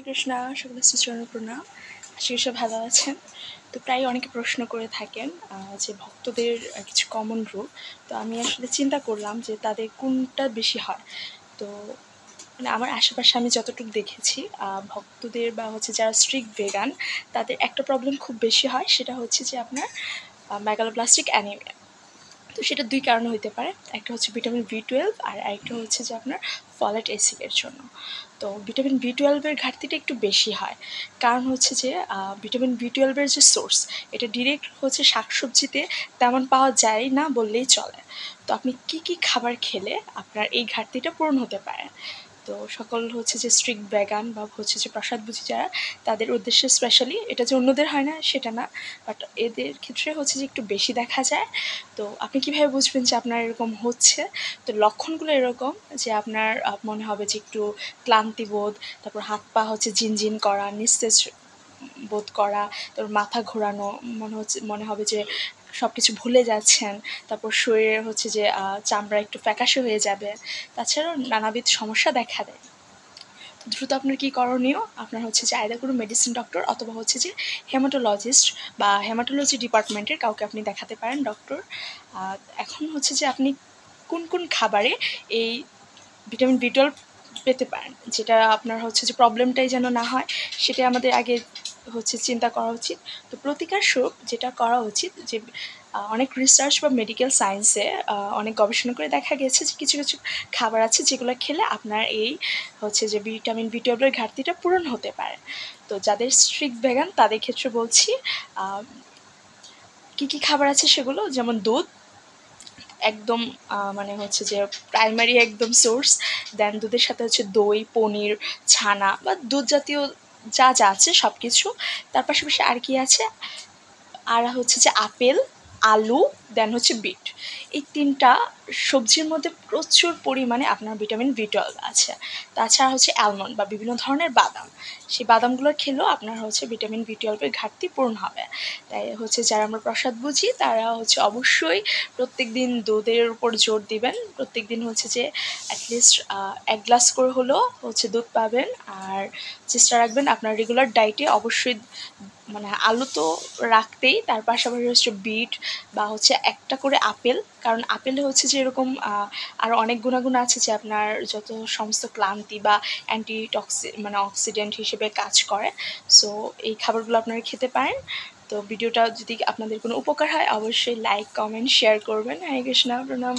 হরে কৃষ্ণা, সকলের শ্রীচরণ প্রণাম। আশা করি সব ভালো আছেন। তো প্রায় অনেকে প্রশ্ন করে থাকেন যে ভক্তদের কিছু কমন রূপ। তো আমি আসলে চিন্তা করলাম যে তাদের কোনটা বেশি হয়। তো মানে আমার আশেপাশে আমি যতটুকু দেখেছি ভক্তদের বা হচ্ছে যারা স্ট্রিক্ট ভেগান তাদের একটা প্রবলেম খুব বেশি হয়, সেটা হচ্ছে যে আপনার মেগালোব্লাস্টিক অ্যানিমিয়া। তো সেটা দুই কারণে হইতে পারে। একটা হচ্ছে ভিটামিন বি 12 আর আরেকটা হচ্ছে যে আপনার ফলেট অ্যাসিডের জন্য। তো ভিটামিন বি 12 ঘাটতিটা একটু বেশি হয়, কারণ হচ্ছে যে ভিটামিন বি 12 যে সোর্স, এটা ডিরেক্ট হচ্ছে শাকসবজিতে তেমন পাওয়া যায় না বললেই চলে। তো আপনি কি কি খাবার খেলে আপনার এই ঘাটতিটা পূরণ হতে পারে। তো সকল হচ্ছে যে স্ট্রিক্ট ভেগান বা হচ্ছে যে প্রসাদভুজি যারা, তাদের উদ্দেশ্যে স্পেশালি, এটা যে অন্যদের হয় না সেটা না, বাট এদের ক্ষেত্রে হচ্ছে যে একটু বেশি দেখা যায়। তো আপনি কীভাবে বুঝবেন যে আপনার এরকম হচ্ছে? তো লক্ষণগুলো এরকম যে আপনার মনে হবে যে একটু ক্লান্তিবোধ, তারপর হাত পা হচ্ছে ঝিনঝিন করা, নিস্তেজ বোধ করা, তারপর মাথা ঘোরানো, মনে হবে যে সব কিছু ভুলে যাচ্ছেন, তারপর শরীরে হচ্ছে যে চামড়া একটু ফ্যাকাশে হয়ে যাবে, তাছাড়াও নানাবিধ সমস্যা দেখা দেয়। তো দ্রুত আপনার কী করণীয়? আপনার হচ্ছে যে আইদার কোনো মেডিসিন ডক্টর অথবা হচ্ছে যে হেমাটোলজিস্ট বা হেমাটোলজি ডিপার্টমেন্টের কাউকে আপনি দেখাতে পারেন ডক্টর। এখন হচ্ছে যে আপনি কোন কোন খাবারে এই ভিটামিন বি 12 পেতে পারেন, যেটা আপনার হচ্ছে যে প্রবলেমটাই যেন না হয়, সেটাই আমাদের আগে হচ্ছে চিন্তা করা উচিত। তো প্রতিকার স্বরূপ যেটা করা উচিত, যে অনেক রিসার্চ বা মেডিকেল সায়েন্সে অনেক গবেষণা করে দেখা গেছে যে কিছু কিছু খাবার আছে যেগুলো খেলে আপনার এই হচ্ছে যে ভিটামিন বি 12 ঘাটতিটা পূরণ হতে পারে। তো যাদের স্ট্রিক্ট ভেগান তাদের ক্ষেত্রে বলছি কী কী খাবার আছে সেগুলো, যেমন দুধ একদম মানে হচ্ছে যে প্রাইমারি একদম সোর্স, দেন দুধের সাথে হচ্ছে দই, পনির, ছানা বা দুধ জাতীয় যা যা আছে সব কিছু। তার পাশাপাশি আর কি আছে, আর হচ্ছে যে আপেল, আলু, দেন হচ্ছে বিট। এই তিনটা সবজির মধ্যে প্রচুর পরিমাণে আপনার ভিটামিন বি 12 আছে। তাছাড়া হচ্ছে অ্যালমন্ড বা বিভিন্ন ধরনের বাদাম, সেই বাদামগুলো খেলেও আপনার হচ্ছে ভিটামিন বি 12 ঘাটতি পূরণ হবে। তাই হচ্ছে যারা আমরা প্রসাদ বুঝি তারা হচ্ছে অবশ্যই প্রত্যেক দিন দুধের উপর জোর দিবেন। প্রত্যেক দিন হচ্ছে যে অ্যাটলিস্ট 1 গ্লাস করে হলেও হচ্ছে দুধ পাবেন। আর চেষ্টা রাখবেন আপনার রেগুলার ডায়েটে অবশ্যই মানে আলু তো রাখতেই, তার পাশাপাশি হচ্ছে বিট বা হচ্ছে একটা করে আপেল, কারণ আপেলে হচ্ছে যে এরকম আরও অনেক গুণাগুণ আছে যে আপনার যত সমস্ত ক্লান্তি বা মানে অক্সিডেন্ট হিসেবে কাজ করে। সো এই খাবারগুলো আপনারা খেতে পারেন। তো ভিডিওটা যদি আপনাদের কোনো উপকার হয় অবশ্যই লাইক, কমেন্ট, শেয়ার করবেন। হরে কৃষ্ণা, প্রণাম।